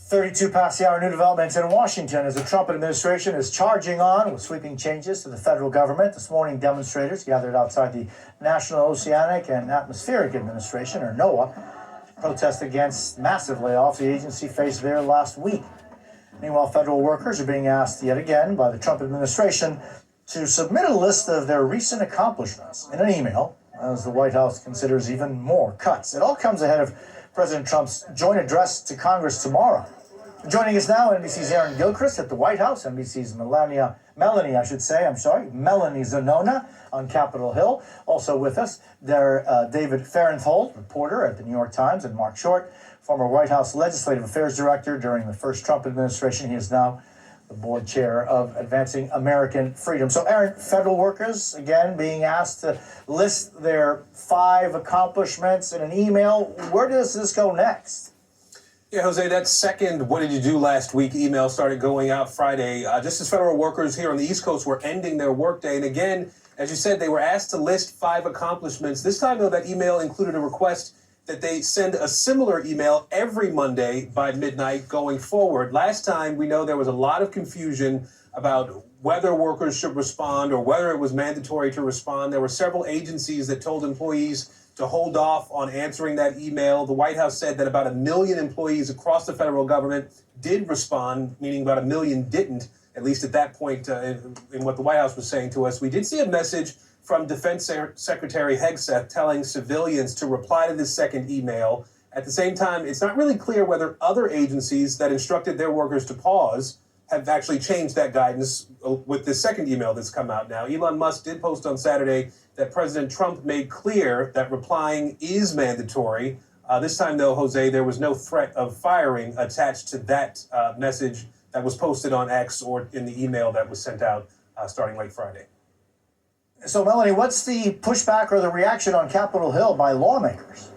32 past the hour. New developments in Washington as the Trump administration is charging on with sweeping changes to the federal government. This morning, demonstrators gathered outside the National Oceanic and Atmospheric Administration, or NOAA, to protest against massive layoffs the agency faced there last week. Meanwhile, federal workers are being asked yet again by the Trump administration to submit a list of their recent accomplishments in an email as the White House considers even more cuts. It all comes ahead of President Trump's joint address to Congress tomorrow. Joining us now, NBC's Aaron Gilchrist at the White House, NBC's Melanie Zanona on Capitol Hill. Also with us, David Fahrenthold, reporter at the New York Times, and Mark Short, former White House Legislative Affairs Director during the first Trump administration. He is now the board chair of Advancing American Freedom. So, Aaron, federal workers, again, being asked to list their 5 accomplishments in an email. Where does this go next? Yeah, Jose, that second "what did you do last week" email started going out Friday, just as federal workers here on the East Coast were ending their workday. And again, as you said, they were asked to list 5 accomplishments. This time, though, that email included a request that they send a similar email every Monday by midnight going forward. Last time, we know there was a lot of confusion about whether workers should respond or whether it was mandatory to respond. There were several agencies that told employees to hold off on answering that email. The White House said that about 1 million employees across the federal government did respond, meaning about 1 million didn't, at least at that point in what the White House was saying to us. We did see a message from Defense Secretary Hegseth telling civilians to reply to this second email. At the same time, it's not really clear whether other agencies that instructed their workers to pause have actually changed that guidance with this second email that's come out now. Elon Musk did post on Saturday that President Trump made clear that replying is mandatory. This time, though, Jose, there was no threat of firing attached to that message that was posted on X or in the email that was sent out starting late Friday. So, Melanie, what's the pushback or the reaction on Capitol Hill by lawmakers?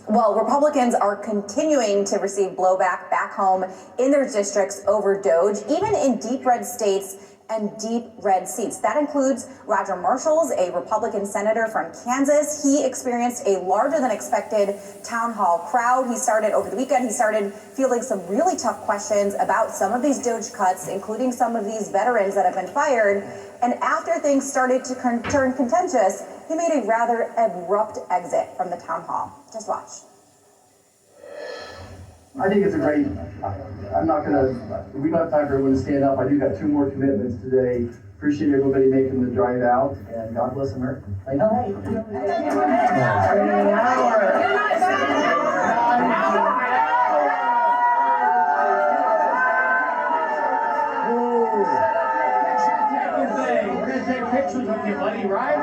Well, Republicans are continuing to receive blowback back home in their districts over DOGE, even in deep red states and deep red seats. That includes Roger Marshall, a Republican senator from Kansas. He experienced a larger than expected town hall crowd. Over the weekend, he started fielding some really tough questions about some of these DOGE cuts, including some of these veterans that have been fired. And after things started to turn contentious, he made a rather abrupt exit from the town hall. Just watch. I think it's a great, we don't have time for everyone to stand up. I do got 2 more commitments today. Appreciate everybody making the drive out, and God bless America. Thank you. We're going to take pictures of you, buddy, right?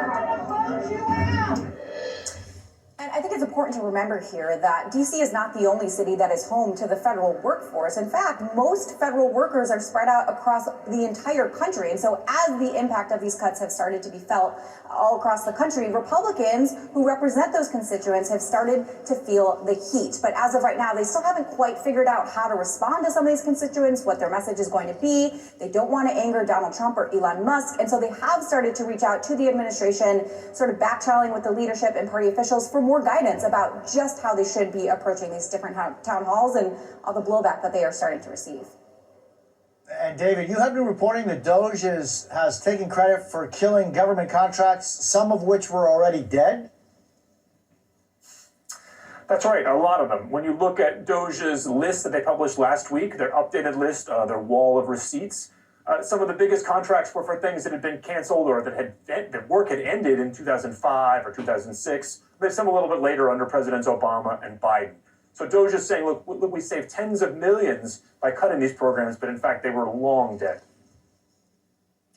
And I think it's important to remember here that D.C. is not the only city that is home to the federal workforce. In fact, most federal workers are spread out across the entire country. And so as the impact of these cuts have started to be felt all across the country, Republicans who represent those constituents have started to feel the heat. But as of right now, they still haven't quite figured out how to respond to some of these constituents, what their message is going to be. They don't want to anger Donald Trump or Elon Musk. And so they have started to reach out to the administration, sort of back-channeling with the leadership and party officials for more guidance about just how they should be approaching these different town halls and all the blowback that they are starting to receive. And David, you have been reporting that DOGE has taken credit for killing government contracts, some of which were already dead? That's right, a lot of them. When you look at DOGE's list that they published last week, their updated list, their wall of receipts, some of the biggest contracts were for things that had been canceled or that work had ended in 2005 or 2006, but some a little bit later under Presidents Obama and Biden. So DOGE is saying, look, we saved tens of millions by cutting these programs, but in fact, they were long dead.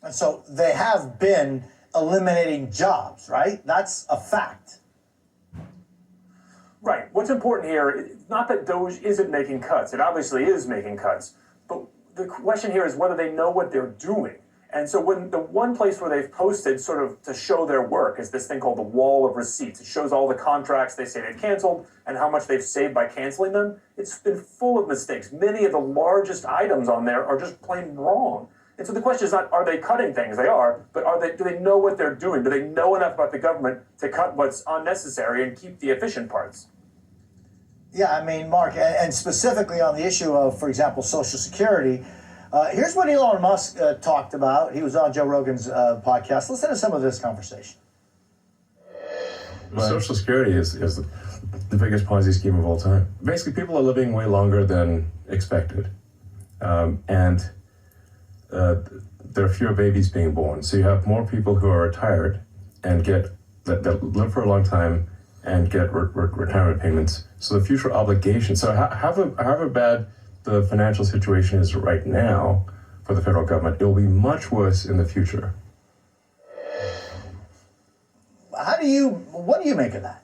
And so they have been eliminating jobs, right? That's a fact. Right. What's important here, not that DOGE isn't making cuts. It obviously is making cuts. But the question here is whether they know what they're doing. And so when the one place where they've posted sort of to show their work is this thing called the wall of receipts. It shows all the contracts they say they've canceled and how much they've saved by canceling them. It's been full of mistakes. Many of the largest items on there are just plain wrong. And so the question is not, are they cutting things? They are, but do they know what they're doing? Do they know enough about the government to cut what's unnecessary and keep the efficient parts? Yeah, I mean, Mark, and specifically on the issue of, for example, Social Security, here's what Elon Musk talked about. He was on Joe Rogan's podcast. Listen to some of this conversation. Social Security is the biggest Ponzi scheme of all time. Basically, people are living way longer than expected. And there are fewer babies being born. So you have more people who are retired and that live for a long time and get retirement payments. So the future obligation. So however bad the financial situation is right now for the federal government, it will be much worse in the future. What do you make of that?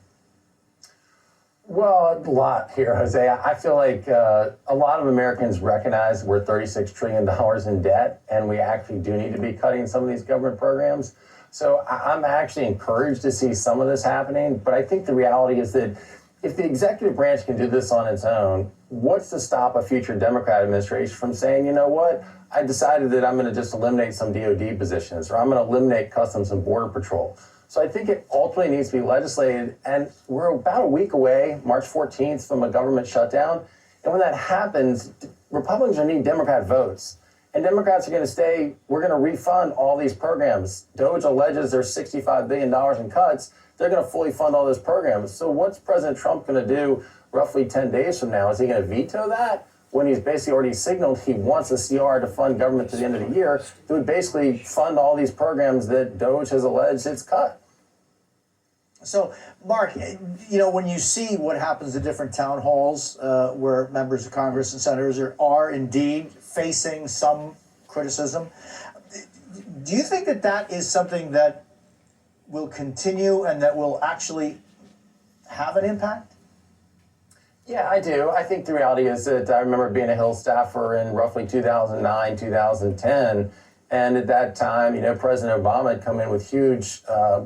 Well, a lot here, Jose. I feel like a lot of Americans recognize we're $36 trillion in debt, and we actually do need to be cutting some of these government programs. So I'm actually encouraged to see some of this happening, but I think the reality is that if the executive branch can do this on its own, what's to stop a future Democrat administration from saying, you know what, I decided that I'm going to just eliminate some DOD positions, or I'm going to eliminate Customs and Border Patrol. So I think it ultimately needs to be legislated, and we're about a week away, March 14th, from a government shutdown. And when that happens, Republicans are going to need Democrat votes. And Democrats are going to say, we're going to refund all these programs. DOJ alleges there's $65 billion in cuts. They're going to fully fund all those programs. So what's President Trump going to do roughly 10 days from now? Is he going to veto that when he's basically already signaled he wants the CR to fund government to the end of the year, to would basically fund all these programs that DOJ has alleged it's cut? So, Mark, you know, when you see what happens at different town halls where members of Congress and senators are indeed facing some criticism, do you think that that is something that will continue and that will actually have an impact? Yeah, I do. I think the reality is that I remember being a Hill staffer in roughly 2009, 2010. And at that time, you know, President Obama had come in with huge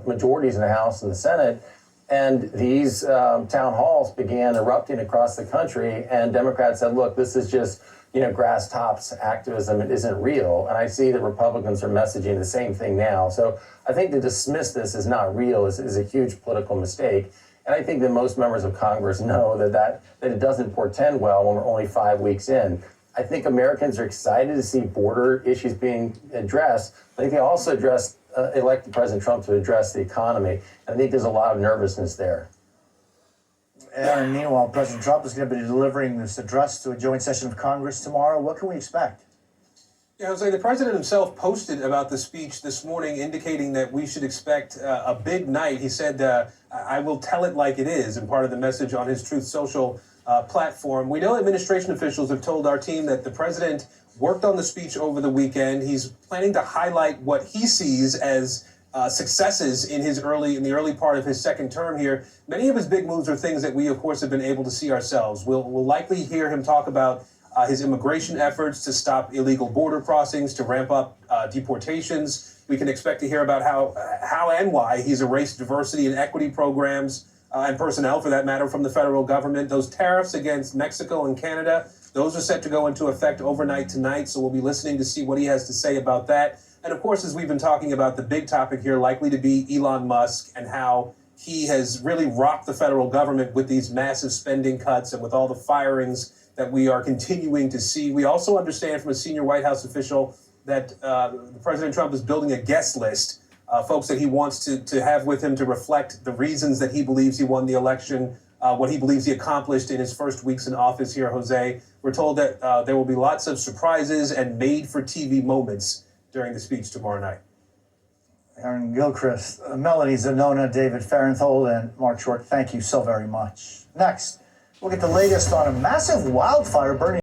majorities in the House and the Senate. And these town halls began erupting across the country. And Democrats said, look, this is just, you know, grass tops activism. It isn't real. And I see that Republicans are messaging the same thing now. So I think to dismiss this as not real is a huge political mistake. And I think that most members of Congress know that it doesn't portend well when we're only 5 weeks in. I think Americans are excited to see border issues being addressed. I think they also elected President Trump to address the economy. And I think there's a lot of nervousness there. And meanwhile, President Trump is going to be delivering this address to a joint session of Congress tomorrow. What can we expect? Yeah, Jose, the president himself posted about the speech this morning, indicating that we should expect a big night. He said, I will tell it like it is, and part of the message on his Truth Social platform. We know administration officials have told our team that the president worked on the speech over the weekend. He's planning to highlight what he sees as successes in the early part of his second term here. Many of his big moves are things that we, of course, have been able to see ourselves. We'll likely hear him talk about his immigration efforts to stop illegal border crossings, to ramp up deportations. We can expect to hear about how and why he's erased diversity and equity programs and personnel, for that matter, from the federal government. Those tariffs against Mexico and Canada, those are set to go into effect overnight tonight, so we'll be listening to see what he has to say about that. And of course, as we've been talking about, the big topic here likely to be Elon Musk and how he has really rocked the federal government with these massive spending cuts and with all the firings that we are continuing to see. We also understand from a senior White House official that President Trump is building a guest list, folks that he wants to have with him to reflect the reasons that he believes he won the election, what he believes he accomplished in his first weeks in office here, Jose. We're told that there will be lots of surprises and made-for-TV moments during the speech tomorrow night. Aaron Gilchrist, Melanie Zanona, David Farenthold, and Mark Short, thank you so very much. Next, we'll get the latest on a massive wildfire burning